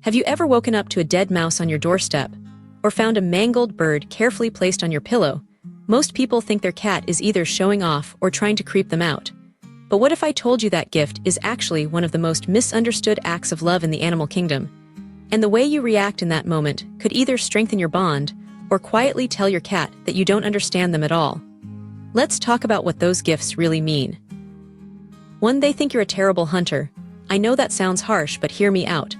Have you ever woken up to a dead mouse on your doorstep? Or found a mangled bird carefully placed on your pillow? Most people think their cat is either showing off or trying to creep them out. But what if I told you that gift is actually one of the most misunderstood acts of love in the animal kingdom? And the way you react in that moment could either strengthen your bond or quietly tell your cat that you don't understand them at all. Let's talk about what those gifts really mean. 1. They think you're a terrible hunter. I know that sounds harsh, but hear me out.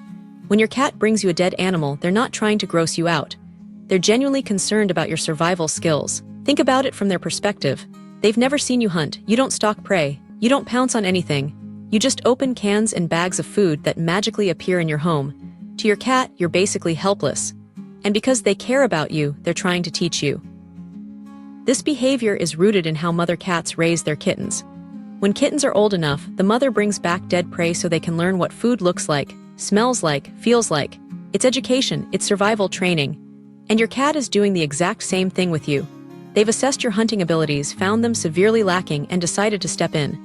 When your cat brings you a dead animal, they're not trying to gross you out. They're genuinely concerned about your survival skills. Think about it from their perspective. They've never seen you hunt. You don't stalk prey. You don't pounce on anything. You just open cans and bags of food that magically appear in your home. To your cat, you're basically helpless. And because they care about you, they're trying to teach you. This behavior is rooted in how mother cats raise their kittens. When kittens are old enough, the mother brings back dead prey so they can learn what food looks like, smells like, feels like. It's education, it's survival training. And your cat is doing the exact same thing with you. They've assessed your hunting abilities, found them severely lacking, and decided to step in.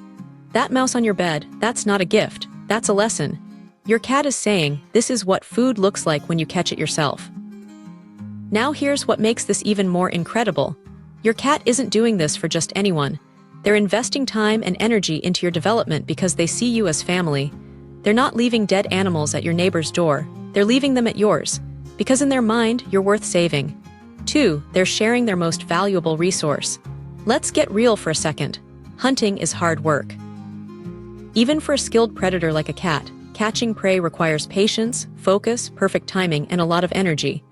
That mouse on your bed, that's not a gift, that's a lesson. Your cat is saying, this is what food looks like when you catch it yourself. Now here's what makes this even more incredible. Your cat isn't doing this for just anyone. They're investing time and energy into your development because they see you as family. They're not leaving dead animals at your neighbor's door. They're leaving them at yours. Because in their mind, you're worth saving. 2. They're sharing their most valuable resource. Let's get real for a second. Hunting is hard work. Even for a skilled predator like a cat, catching prey requires patience, focus, perfect timing, and a lot of energy.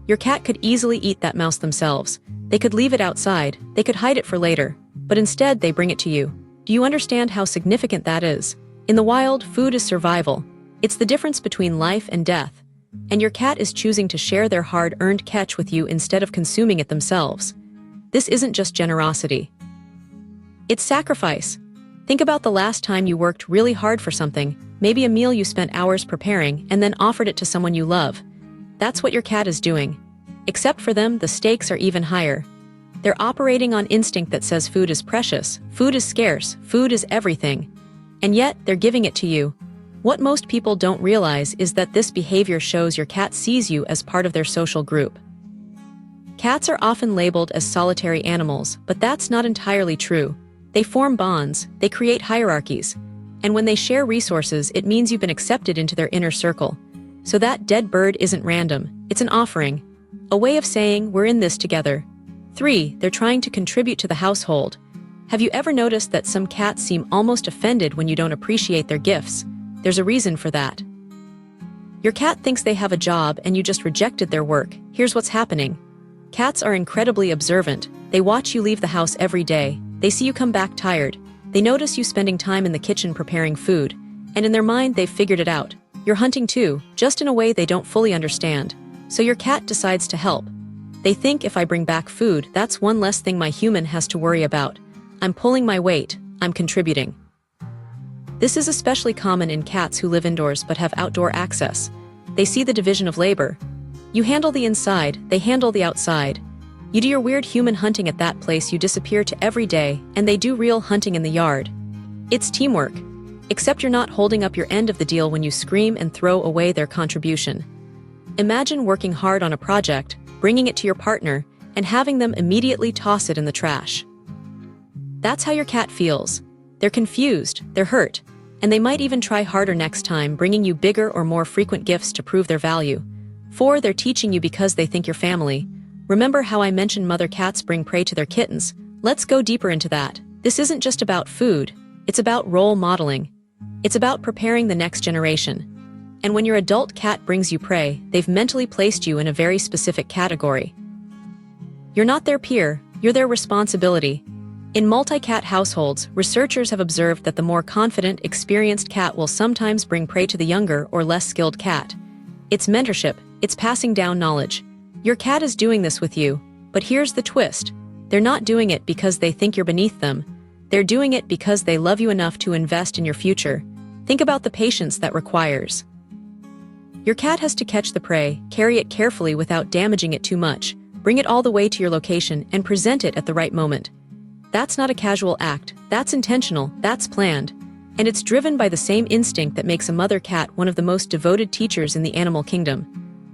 Your cat could easily eat that mouse themselves. They could leave it outside, they could hide it for later, but instead they bring it to you. Do you understand how significant that is? In the wild, food is survival. It's the difference between life and death. And your cat is choosing to share their hard-earned catch with you instead of consuming it themselves. This isn't just generosity. It's sacrifice. Think about the last time you worked really hard for something, maybe a meal you spent hours preparing and then offered it to someone you love. That's what your cat is doing. Except for them, the stakes are even higher. They're operating on instinct that says food is precious, food is scarce, food is everything. And yet, they're giving it to you. What most people don't realize is that this behavior shows your cat sees you as part of their social group. Cats are often labeled as solitary animals, but that's not entirely true. They form bonds, they create hierarchies. And when they share resources, it means you've been accepted into their inner circle. So that dead bird isn't random, it's an offering. A way of saying, we're in this together. 3. They're trying to contribute to the household. Have you ever noticed that some cats seem almost offended when you don't appreciate their gifts? There's a reason for that. Your cat thinks they have a job and you just rejected their work. Here's what's happening. Cats are incredibly observant. They watch you leave the house every day. They see you come back tired. They notice you spending time in the kitchen preparing food. And in their mind, they've figured it out. You're hunting too, just in a way they don't fully understand. So your cat decides to help. They think if I bring back food, that's one less thing my human has to worry about. I'm pulling my weight. I'm contributing. This is especially common in cats who live indoors but have outdoor access. They see the division of labor. You handle the inside, they handle the outside. You do your weird human hunting at that place you disappear to every day, and they do real hunting in the yard. It's teamwork. Except you're not holding up your end of the deal when you scream and throw away their contribution. Imagine working hard on a project, bringing it to your partner, and having them immediately toss it in the trash. That's how your cat feels. They're confused, they're hurt, and they might even try harder next time, bringing you bigger or more frequent gifts to prove their value. 4. They're teaching you because they think you're family. Remember how I mentioned mother cats bring prey to their kittens? Let's go deeper into that. This isn't just about food, it's about role modeling. It's about preparing the next generation. And when your adult cat brings you prey, they've mentally placed you in a very specific category. You're not their peer, you're their responsibility. In multi-cat households, researchers have observed that the more confident, experienced cat will sometimes bring prey to the younger or less skilled cat. It's mentorship, it's passing down knowledge. Your cat is doing this with you, but here's the twist. They're not doing it because they think you're beneath them. They're doing it because they love you enough to invest in your future. Think about the patience that requires. Your cat has to catch the prey, carry it carefully without damaging it too much, bring it all the way to your location, and present it at the right moment. That's not a casual act, that's intentional, that's planned. And it's driven by the same instinct that makes a mother cat one of the most devoted teachers in the animal kingdom.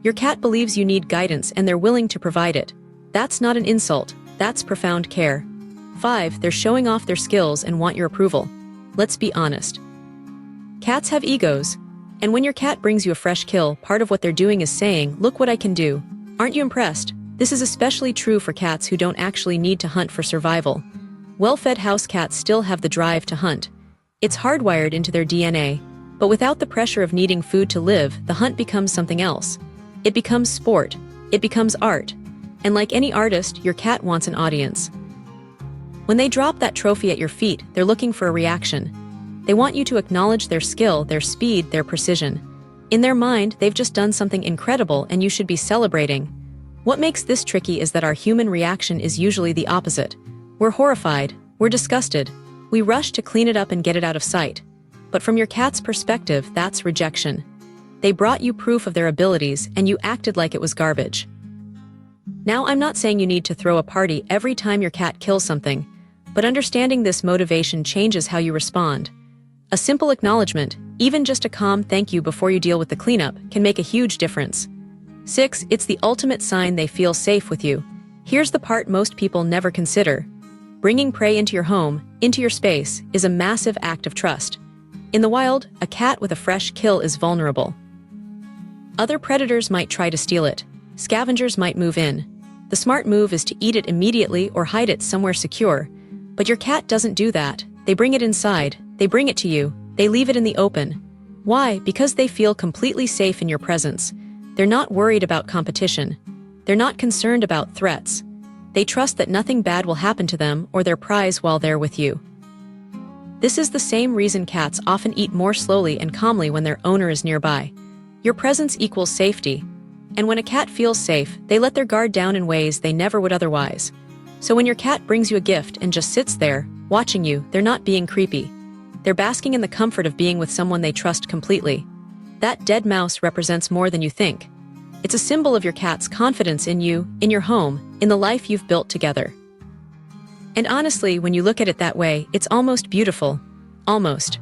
Your cat believes you need guidance and they're willing to provide it. That's not an insult, that's profound care. 5. They're showing off their skills and want your approval. Let's be honest. Cats have egos. And when your cat brings you a fresh kill, part of what they're doing is saying, "Look what I can do. Aren't you impressed?" This is especially true for cats who don't actually need to hunt for survival. Well-fed house cats still have the drive to hunt. It's hardwired into their DNA. But without the pressure of needing food to live, the hunt becomes something else. It becomes sport. It becomes art. And like any artist, your cat wants an audience. When they drop that trophy at your feet, they're looking for a reaction. They want you to acknowledge their skill, their speed, their precision. In their mind, they've just done something incredible and you should be celebrating. What makes this tricky is that our human reaction is usually the opposite. We're horrified, we're disgusted, we rush to clean it up and get it out of sight. But from your cat's perspective, that's rejection. They brought you proof of their abilities and you acted like it was garbage. Now, I'm not saying you need to throw a party every time your cat kills something, but understanding this motivation changes how you respond. A simple acknowledgement, even just a calm thank you before you deal with the cleanup, can make a huge difference. 6. It's the ultimate sign they feel safe with you. Here's the part most people never consider. Bringing prey into your home, into your space, is a massive act of trust. In the wild, a cat with a fresh kill is vulnerable. Other predators might try to steal it. Scavengers might move in. The smart move is to eat it immediately or hide it somewhere secure. But your cat doesn't do that. They bring it inside. They bring it to you. They leave it in the open. Why? Because they feel completely safe in your presence. They're not worried about competition. They're not concerned about threats. They trust that nothing bad will happen to them or their prize while they're with you. This is the same reason cats often eat more slowly and calmly when their owner is nearby. Your presence equals safety. And when a cat feels safe, they let their guard down in ways they never would otherwise. So when your cat brings you a gift and just sits there, watching you, they're not being creepy. They're basking in the comfort of being with someone they trust completely. That dead mouse represents more than you think. It's a symbol of your cat's confidence in you, in your home, in the life you've built together. And honestly, when you look at it that way, it's almost beautiful. Almost.